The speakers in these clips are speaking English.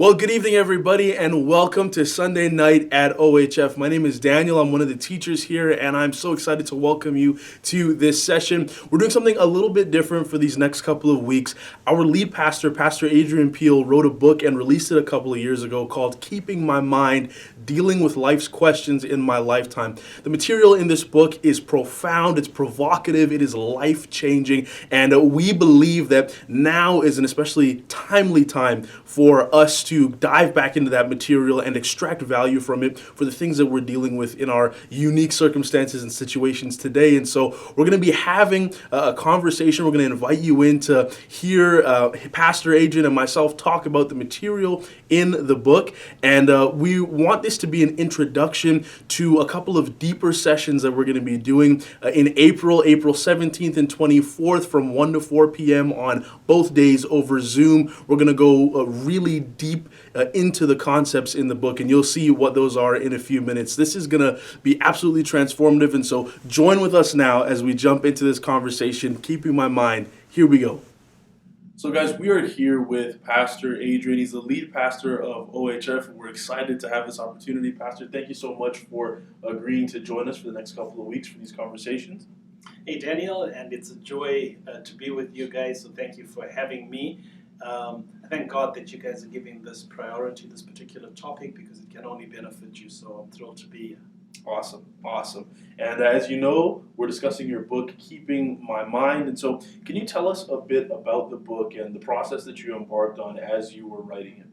Well, good evening, everybody, and welcome to Sunday night at OHF. My name is Daniel. I'm one of the teachers here, and I'm so excited to welcome you to this session. We're doing something a little bit different for these next couple of weeks. Our lead pastor, Pastor Adrian, wrote a book and released it a couple of years ago called Keeping My Mind, Dealing with Life's Questions in My Lifetime. The material in this book is profound, it's provocative, it is life-changing, and we believe that now is an especially timely time for us to dive back into that material and extract value from it for the things that we're dealing with in our unique circumstances and situations today. And so we're going to be having a conversation. We're going to invite you in to hear Pastor Adrian and myself talk about the material in the book. And we want this to be an introduction to a couple of deeper sessions that we're going to be doing in April 17th and 24th from 1 to 4 p.m. on both days over Zoom. We're going to go really deep into the concepts in the book, and you'll see what those are in a few minutes. This is going to be absolutely transformative, and so join with us now as we jump into this conversation. Keeping my mind, here we go. So guys, we are here with Pastor Adrian. He's the lead pastor of OHF, and we're excited to have this opportunity. Pastor, thank you so much for agreeing to join us for the next couple of weeks for these conversations. Hey Daniel, and it's a joy to be with you guys, so thank you for having me. I thank God that you guys are giving this priority, this particular topic, because it can only benefit you, so I'm thrilled to be here. Awesome. And as you know, we're discussing your book, Keeping My Mind. And so can you tell us a bit about the book and the process that you embarked on as you were writing it?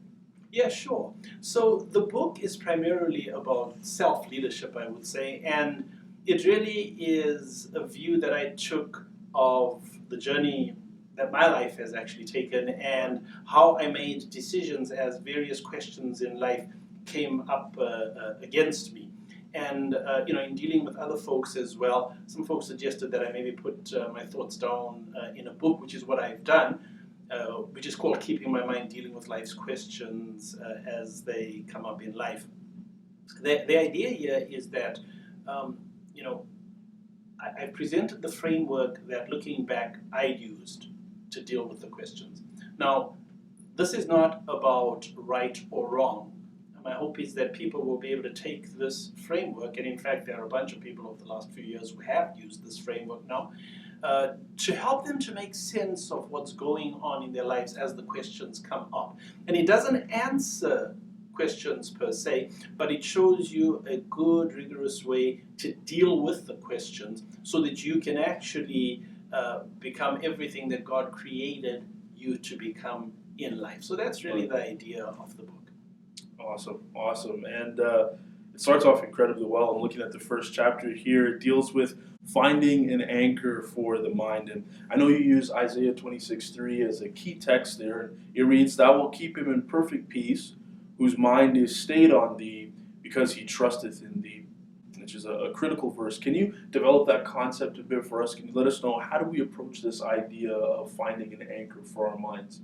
Yeah, sure. So the book is primarily about self-leadership, I would say, and it really is a view that I took of the journey that my life has actually taken and how I made decisions as various questions in life came up against me. And in dealing with other folks as well, some folks suggested that I maybe put my thoughts down in a book, which is what I've done, which is called Keeping My Mind, Dealing with Life's Questions as they come up in life. The idea here is that, I presented the framework that, looking back, I used to deal with the questions. Now, this is not about right or wrong. My hope is that people will be able to take this framework, and in fact there are a bunch of people over the last few years who have used this framework now, to help them to make sense of what's going on in their lives as the questions come up. And it doesn't answer questions per se, but it shows you a good, rigorous way to deal with the questions so that you can actually become everything that God created you to become in life. So that's really the idea of the book. Awesome. And it starts off incredibly well. I'm looking at the first chapter here. It deals with finding an anchor for the mind. And I know you use Isaiah 26:3 as a key text there. It reads, "Thou wilt keep him in perfect peace, whose mind is stayed on thee, because he trusteth in thee," which is a critical verse. Can you develop that concept a bit for us? Can you let us know, how do we approach this idea of finding an anchor for our minds?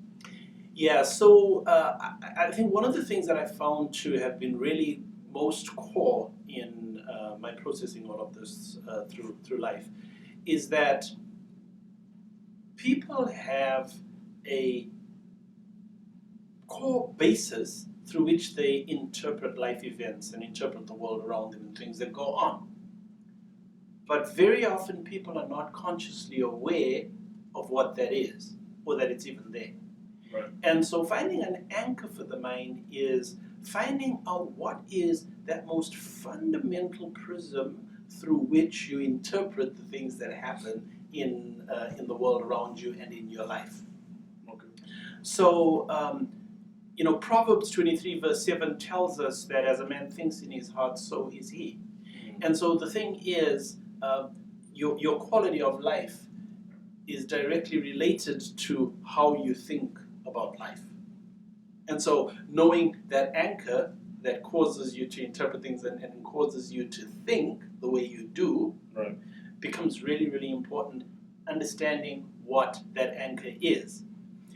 Yeah, so I think one of the things that I found to have been really most core in my processing all of this through life is that people have a core basis through which they interpret life events and interpret the world around them and things that go on. But very often people are not consciously aware of what that is, or that it's even there. Right. And so finding an anchor for the mind is finding out what is that most fundamental prism through which you interpret the things that happen in the world around you and in your life. Okay. So, Proverbs 23 verse 7 tells us that as a man thinks in his heart, so is he. And so the thing is, your quality of life is directly related to how you think about life. And so knowing that anchor that causes you to interpret things and causes you to think the way you do, right, becomes really, really important, understanding what that anchor is.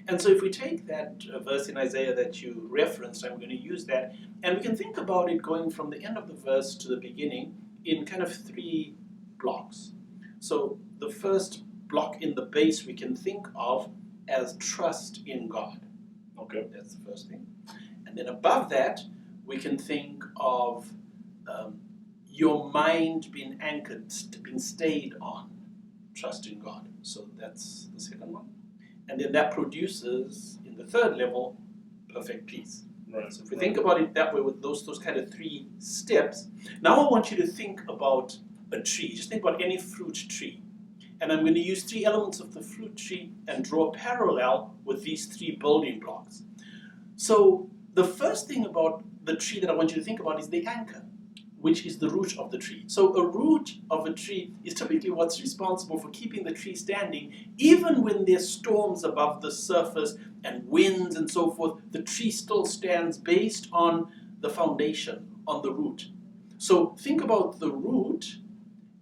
And so if we take that verse in Isaiah that you referenced, I'm going to use that, and we can think about it going from the end of the verse to the beginning in kind of three blocks. So the first block in the base we can think of as trust in God. Okay. That's the first thing. And then above that, we can think of your mind being anchored, being stayed on trusting God. So that's the second one. And then that produces, in the third level, perfect peace. Right. So if we think about it that way with those kind of 3 steps, now I want you to think about a tree. Just think about any fruit tree. And I'm going to use 3 elements of the fruit tree and draw a parallel with these 3 building blocks. So the first thing about the tree that I want you to think about is the anchor, which is the root of the tree. So a root of a tree is typically what's responsible for keeping the tree standing, even when there's storms above the surface and winds and so forth. The tree still stands based on the foundation, on the root. So think about the root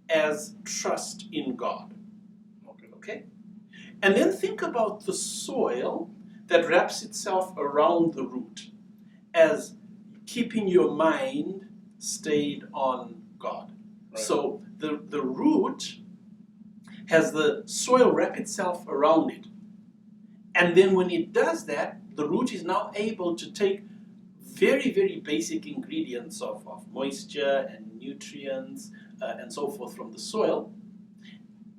as trust in God. Okay? And then think about the soil that wraps itself around the root as keeping your mind stayed on God. Right. So the root has the soil wrap itself around it. And then when it does that, the root is now able to take very, very basic ingredients of moisture and nutrients and so forth from the soil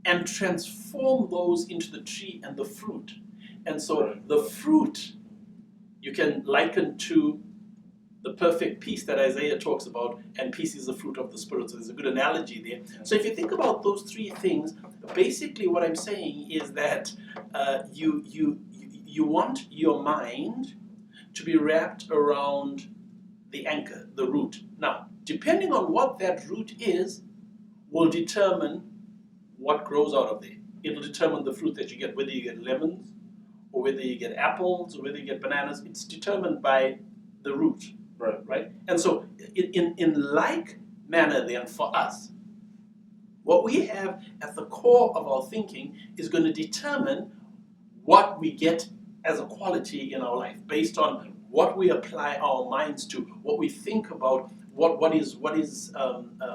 and transform those into the tree and the fruit. And so the fruit you can liken to the perfect peace that Isaiah talks about, and peace is the fruit of the Spirit. So there's a good analogy there. So if you think about those 3 things, basically what I'm saying is that you want your mind to be wrapped around the anchor, the root. Now, depending on what that root is, will determine what grows out of there. It'll determine the fruit that you get, whether you get lemons, or whether you get apples, or whether you get bananas. It's determined by the root. Right? And so in like manner then for us, what we have at the core of our thinking is going to determine what we get as a quality in our life based on what we apply our minds to, what we think about, what is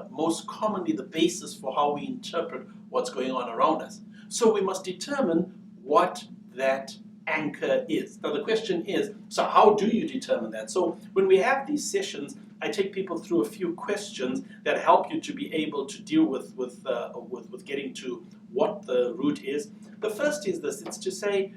most commonly the basis for how we interpret what's going on around us. So we must determine what that anchor is. Now the question is, so how do you determine that? So when we have these sessions, I take people through a few questions that help you to be able to deal with getting to what the root is. The first is this: it's to say,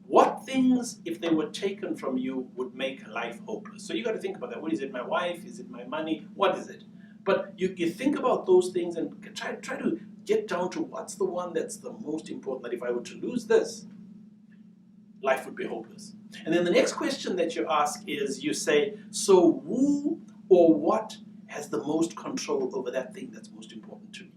what things, if they were taken from you, would make life hopeless? So you got to think about that. What is it? My wife? Is it my money? What is it? But you think about those things and try to get down to what's the one that's the most important. That if I were to lose this, life would be hopeless. And then the next question that you ask is, you say, so who or what has the most control over that thing that's most important to me?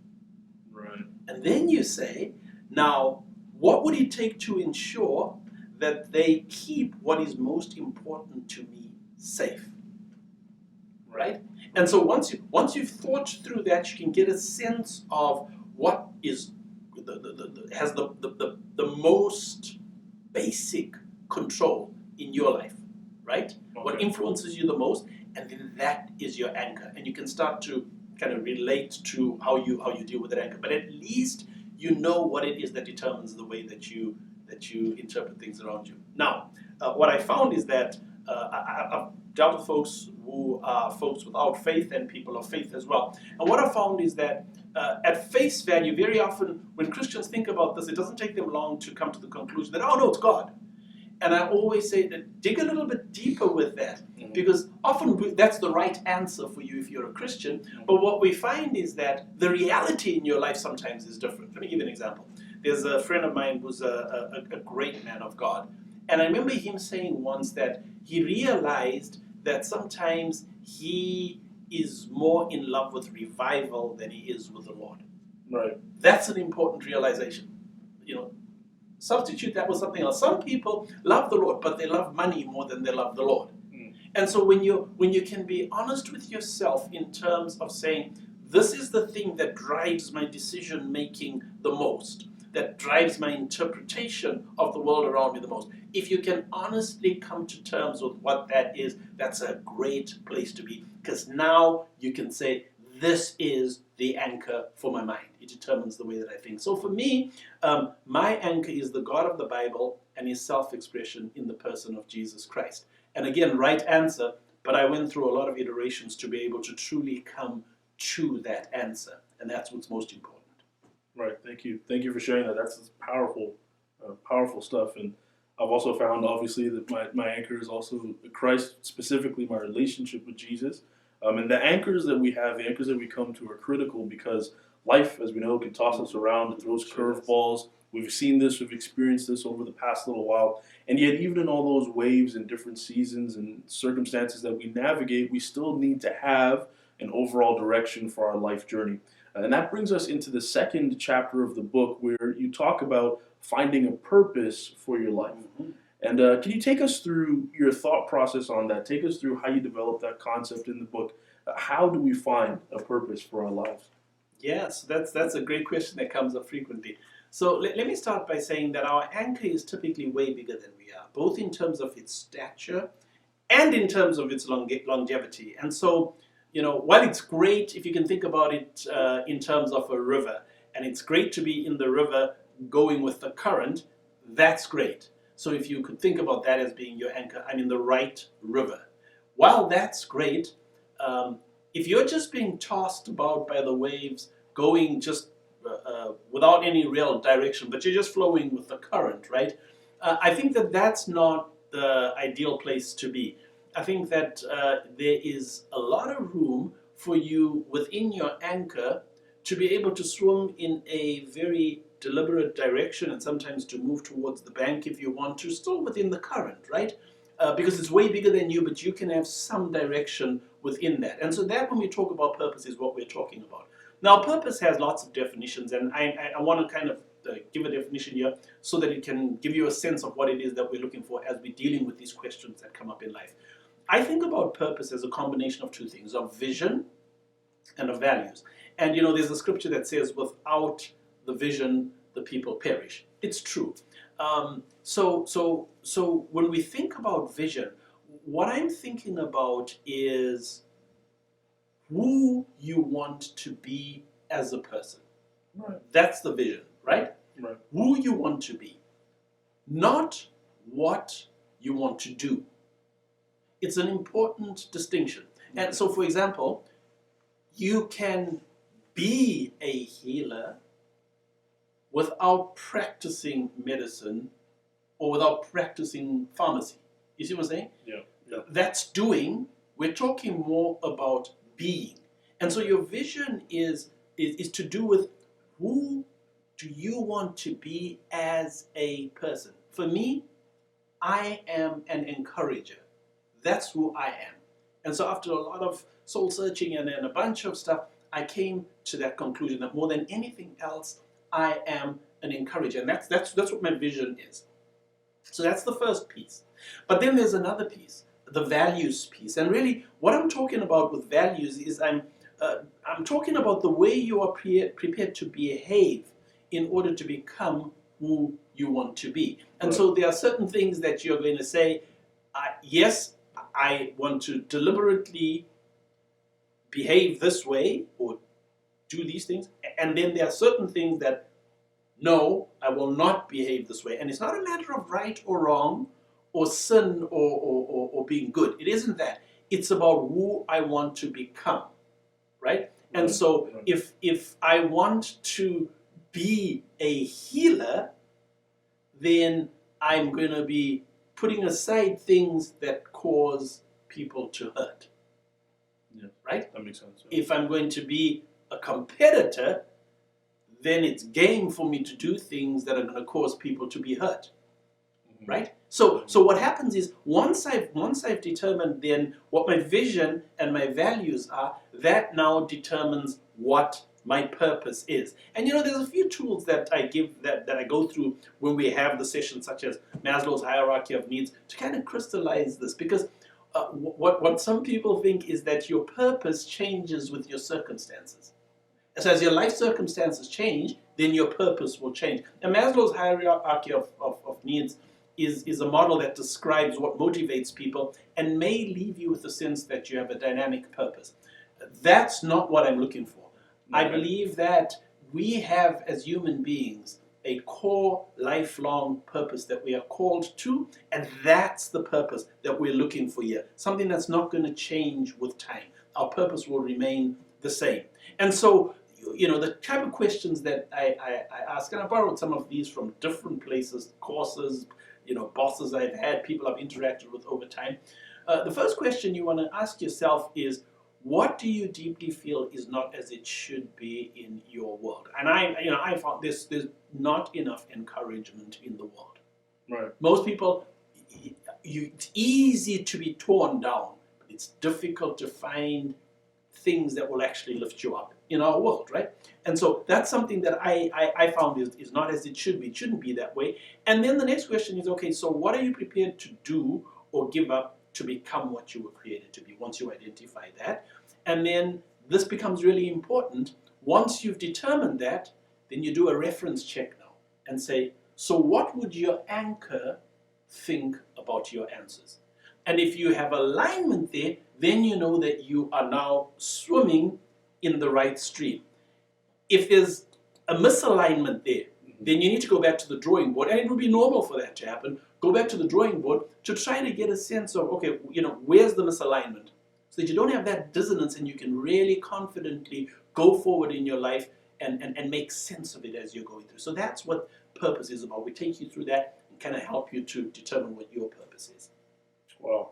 Right. And then you say, now, what would it take to ensure that they keep what is most important to me safe? Right? And so once you've thought through that, you can get a sense of what is has the most basic control in your life, right? Okay. What influences you the most, and then that is your anchor, and you can start to kind of relate to how you deal with that anchor. But at least you know what it is that determines the way that you interpret things around you. Now, what I found is that I've dealt with folks who are folks without faith and people of faith as well. And what I found is that at face value, very often when Christians think about this, it doesn't take them long to come to the conclusion that, oh no, it's God. And I always say that dig a little bit deeper with that, because often that's the right answer for you if you're a Christian. But what we find is that the reality in your life sometimes is different. Let me give you an example. There's a friend of mine who's a great man of God. And I remember him saying once that he realized that sometimes he is more in love with revival than he is with the Lord. Right. That's an important realization. Substitute that with something else. Some people love the Lord, but they love money more than they love the Lord. And so when you can be honest with yourself in terms of saying, this is the thing that drives my decision making the most, that drives my interpretation of the world around me the most. If you can honestly come to terms with what that is, that's a great place to be, because now you can say, this is the anchor for my mind. It determines the way that I think. So for me, my anchor is the God of the Bible and his self-expression in the person of Jesus Christ. And again, right answer, but I went through a lot of iterations to be able to truly come to that answer. And that's what's most important. Right. Thank you for sharing that. That's powerful, powerful stuff. And I've also found, obviously, that my anchor is also Christ, specifically my relationship with Jesus. And the anchors that we have, the anchors that we come to, are critical because life, as we know, can toss us around. It throws curveballs. We've seen this, we've experienced this over the past little while. And yet, even in all those waves and different seasons and circumstances that we navigate, we still need to have an overall direction for our life journey. And that brings us into the second chapter of the book where you talk about finding a purpose for your life. Mm-hmm. And can you take us through your thought process on that? Take us through how you developed that concept in the book. How do we find a purpose for our lives? Yes, that's a great question that comes up frequently. So let me start by saying that our anchor is typically way bigger than we are, both in terms of its stature and in terms of its longevity. And so, while it's great if you can think about it in terms of a river, and it's great to be in the river going with the current, that's great. So if you could think about that as being your anchor, I'm in the right river. While that's great, if you're just being tossed about by the waves, going just without any real direction, but you're just flowing with the current, right? I think that that's not the ideal place to be. I think that there is a lot of room for you within your anchor to be able to swim in a very deliberate direction and sometimes to move towards the bank if you want to, still within the current, right? Because it's way bigger than you, but you can have some direction within that. And so that, when we talk about purpose, is what we're talking about. Now, purpose has lots of definitions, and I want to kind of give a definition here so that it can give you a sense of what it is that we're looking for as we're dealing with these questions that come up in life. I think about purpose as a combination of two things, of vision and of values. And there's a scripture that says, without the vision, the people perish. It's true. So when we think about vision, what I'm thinking about is who you want to be as a person. Right. That's the vision, right? Right. Who you want to be, not what you want to do. It's an important distinction. And so, for example, you can be a healer without practicing medicine or without practicing pharmacy. You see what I'm saying? Yeah. That's doing. We're talking more about being. And so your vision is to do with who do you want to be as a person. For me, I am an encourager. That's who I am. And so after a lot of soul searching and a bunch of stuff, I came to that conclusion that more than anything else, I am an encourager. And that's what my vision is. So that's the first piece. But then there's another piece, the values piece. And really, what I'm talking about with values is I'm talking about the way you are prepared to behave in order to become who you want to be. And so there are certain things that you're going to say, yes, I want to deliberately behave this way or do these things. And then there are certain things that, no, I will not behave this way. And it's not a matter of right or wrong or sin or being good. It isn't that. It's about who I want to become, right? And so if I want to be a healer, then I'm going to be putting aside things that cause people to hurt. Yeah. Right? That makes sense. If I'm going to be a competitor, then it's game for me to do things that are going to cause people to be hurt. Mm-hmm. Right? So what happens is once I've determined then what my vision and my values are, that now determines what my purpose is. And there's a few tools that I give that I go through when we have the sessions, such as Maslow's hierarchy of needs, to kind of crystallize this. Because what some people think is that your purpose changes with your circumstances. So as your life circumstances change, then your purpose will change. And Maslow's hierarchy of needs is a model that describes what motivates people and may leave you with the sense that you have a dynamic purpose. That's not what I'm looking for. Okay. I believe that we have, as human beings, a core lifelong purpose that we are called to, and that's the purpose that we're looking for here. Something that's not going to change with time. Our purpose will remain the same. And so, the type of questions that I ask, and I borrowed some of these from different places, courses, bosses I've had, people I've interacted with over time. The first question you want to ask yourself is, what do you deeply feel is not as it should be in your world? And I found there's not enough encouragement in the world. Right. Most people, it's easy to be torn down, but it's difficult to find things that will actually lift you up in our world, right? And so that's something that I found is not as it should be. It shouldn't be that way. And then the next question is, okay, so what are you prepared to do or give up to become what you were created to be, once you identify that? And then this becomes really important. Once you've determined that, then you do a reference check now and say, so what would your anchor think about your answers? And if you have alignment there, then you know that you are now swimming in the right stream. If there's a misalignment there, then you need to go back to the drawing board, and it would be normal for that to happen. Go back to the drawing board to try to get a sense of, okay, where's the misalignment? So that you don't have that dissonance and you can really confidently go forward in your life and make sense of it as you're going through. So that's what purpose is about. We take you through that and kind of help you to determine what your purpose is. Wow.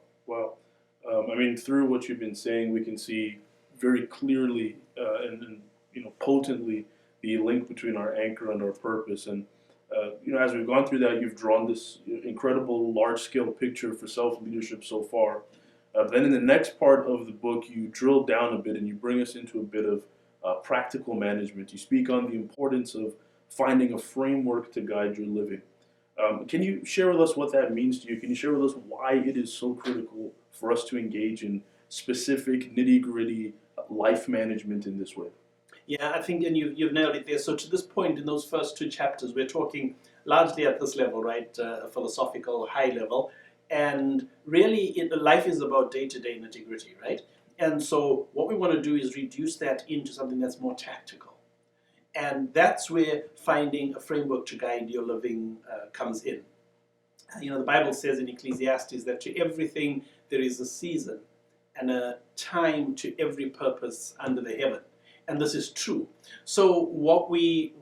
Through what you've been saying, we can see very clearly and potently the link between our anchor and our purpose. And as we've gone through that, you've drawn this incredible large-scale picture for self-leadership so far. Then in the next part of the book, you drill down a bit and you bring us into a bit of practical management. You speak on the importance of finding a framework to guide your living. Can you share with us what that means to you? Can you share with us why it is so critical for us to engage in specific, nitty-gritty life management in this way? Yeah, I think, and you've nailed it there. So to this point, in those first two chapters, we're talking largely at this level, right? A philosophical, high level. And really, life is about day-to-day nitty-gritty, right? And so what we want to do is reduce that into something that's more tactical. And that's where finding a framework to guide your living comes in. The Bible says in Ecclesiastes that to everything there is a season and a time to every purpose under the heaven. And this is true. So what we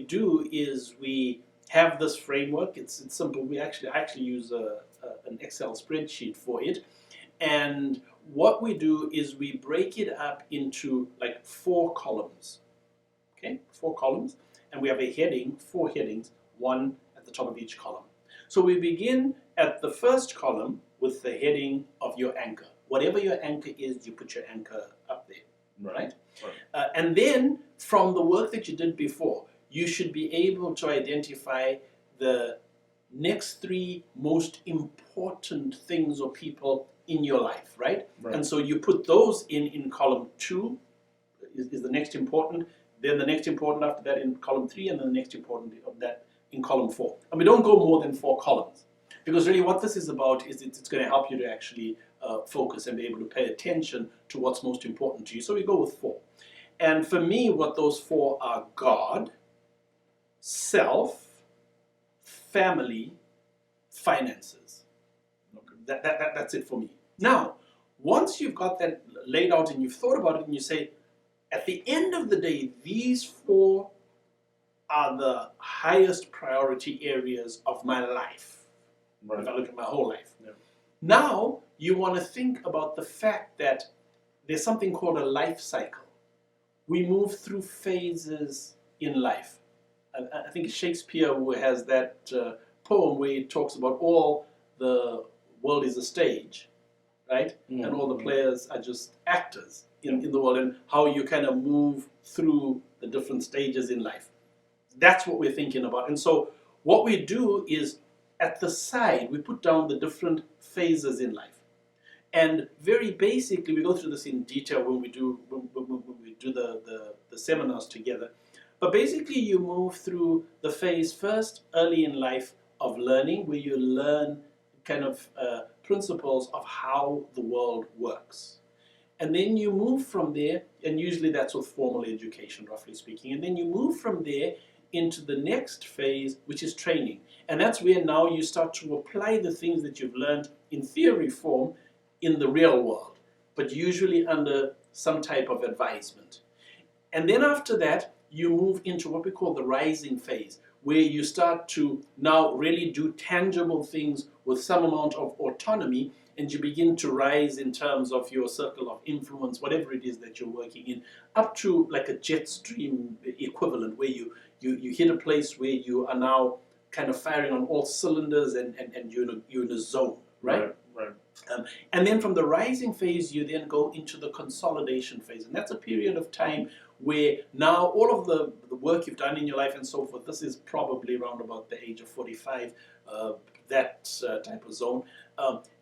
do is we have this framework. It's simple. We actually use an Excel spreadsheet for it. And what we do is we break it up into like 4 columns. Okay, 4 columns. And we have a heading, 4 headings, 1 at the top of each column. So we begin at the first column with the heading of your anchor. Whatever your anchor is, you put your anchor up there. Right? And then from the work that you did before, you should be able to identify the next 3 most important things or people in your life, right? And so you put those in column 2 is the next important, then the next important after that in column 3, and then the next important of that in column 4. And we don't go more than 4 columns, because really what this is about is it's going to help you to actually focus and be able to pay attention to what's most important to you. So we go with 4. And for me, what those 4 are: God, self, family, finances. Okay. That's it for me. Now, once you've got that laid out and you've thought about it and you say, at the end of the day, these 4 are the highest priority areas of my life. If I look at my whole life. Yeah. Now, you want to think about the fact that there's something called a life cycle. We move through phases in life. I think Shakespeare who has that poem where he talks about all the world is a stage, right? Mm-hmm. And all the players are just actors in the world, and how you kind of move through the different stages in life. That's what we're thinking about. And so what we do is, at the side, we put down the different phases in life. And very basically, we go through this in detail when we do the seminars together. But basically, you move through the phase first, early in life, of learning, where you learn kind of principles of how the world works. And then you move from there, and usually that's with formal education, roughly speaking. And then you move from there into the next phase, which is training. And that's where now you start to apply the things that you've learned in theory form in the real world, but usually under some type of advisement. And then after that, you move into what we call the rising phase, where you start to now really do tangible things with some amount of autonomy, and you begin to rise in terms of your circle of influence, whatever it is that you're working in, up to like a jet stream equivalent, where you hit a place where you are now kind of firing on all cylinders, and you're in a zone, right? Right. And then from the rising phase, you then go into the consolidation phase. And that's a period of time where now all of the work you've done in your life and so forth, this is probably around about the age of 45, that type of zone.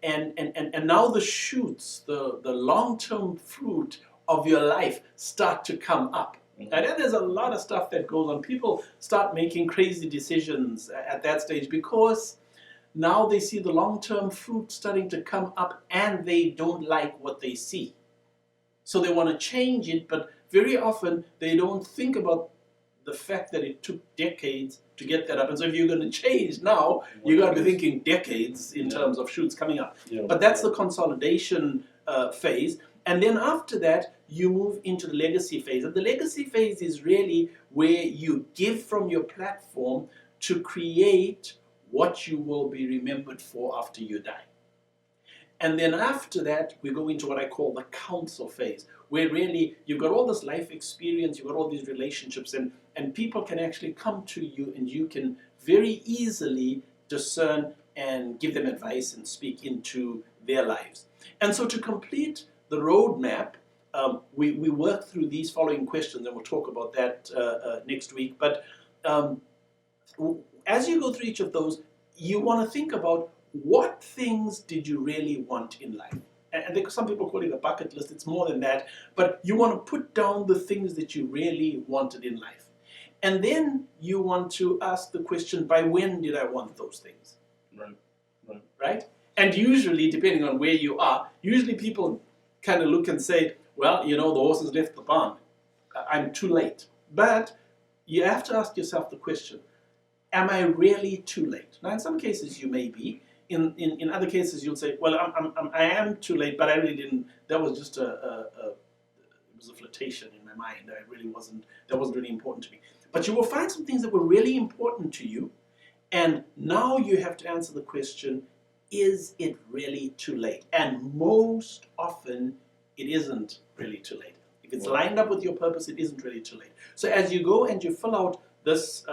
And now the shoots, the long-term fruit of your life start to come up. And then there's a lot of stuff that goes on. People start making crazy decisions at that stage because now they see the long-term fruit starting to come up and they don't like what they see. So they want to change it, but very often they don't think about the fact that it took decades to get that up. And so if you're going to change now, you got to be thinking decades in terms of shoots coming up. But that's the consolidation phase. And then after that, you move into the legacy phase. And the legacy phase is really where you give from your platform to create what you will be remembered for after you die. And then after that, we go into what I call the counsel phase, where really you've got all this life experience, you've got all these relationships, and people can actually come to you and you can very easily discern and give them advice and speak into their lives. And so to complete the roadmap, we work through these following questions, and we'll talk about that next week. But as you go through each of those, you want to think about what things did you really want in life. And some people call it a bucket list. It's more than that. But you want to put down the things that you really wanted in life. And then you want to ask the question, by when did I want those things? Right? And usually, depending on where you are, usually people kind of look and say, well, the horses left the barn. I'm too late. But you have to ask yourself the question, am I really too late? Now, in some cases, you may be. In other cases, you'll say, well, I am too late, but I really didn't. That was just it was a flirtation in my mind. That wasn't really important to me. But you will find some things that were really important to you, and now you have to answer the question, is it really too late? And most often, it isn't really too late. If it's lined up with your purpose, it isn't really too late. So as you go and you fill out this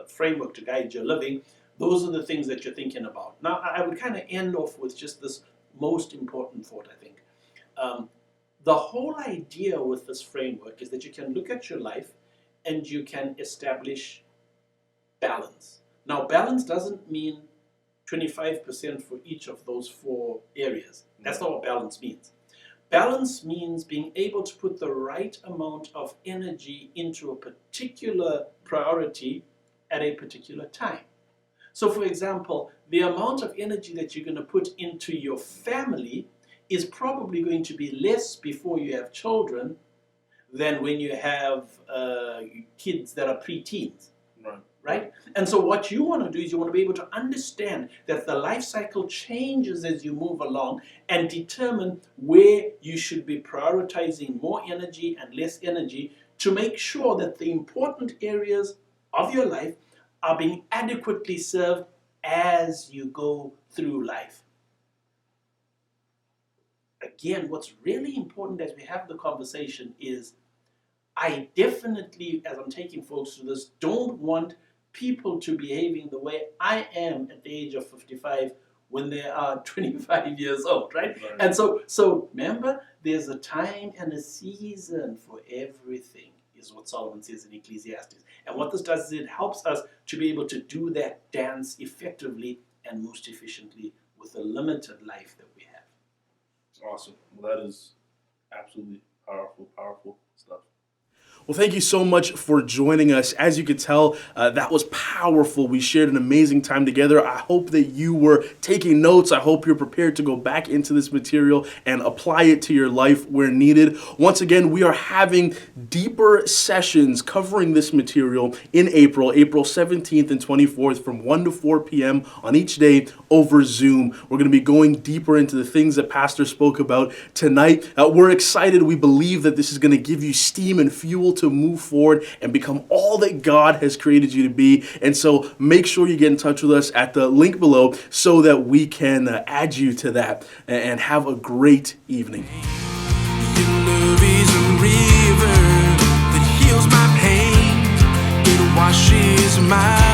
framework to guide your living, those are the things that you're thinking about. Now, I would kind of end off with just this most important thought, I think. The whole idea with this framework is that you can look at your life and you can establish balance. Now, balance doesn't mean 25% for each of those 4 areas. That's not what balance means. Balance means being able to put the right amount of energy into a particular priority at a particular time. So, for example, the amount of energy that you're going to put into your family is probably going to be less before you have children than when you have kids that are preteens. Right? And so what you want to do is you want to be able to understand that the life cycle changes as you move along and determine where you should be prioritizing more energy and less energy to make sure that the important areas of your life are being adequately served as you go through life. Again, what's really important as we have the conversation is I definitely, as I'm taking folks through this, don't want people to behaving the way I am at the age of 55 when they are 25 years old, right? And so remember, there's a time and a season for everything, is what Solomon says in Ecclesiastes. And what this does is it helps us to be able to do that dance effectively and most efficiently with the limited life that we have. Awesome. Well, that is absolutely powerful stuff. Well, thank you so much for joining us. As you could tell, that was powerful. We shared an amazing time together. I hope that you were taking notes. I hope you're prepared to go back into this material and apply it to your life where needed. Once again, we are having deeper sessions covering this material in April 17th and 24th from 1 to 4 p.m. on each day over Zoom. We're going to be going deeper into the things that Pastor spoke about tonight. We're excited. We believe that this is going to give you steam and fuel to move forward and become all that God has created you to be. And so make sure you get in touch with us at the link below so that we can add you to that, and have a great evening. Your love is a river that heals my pain. It washes my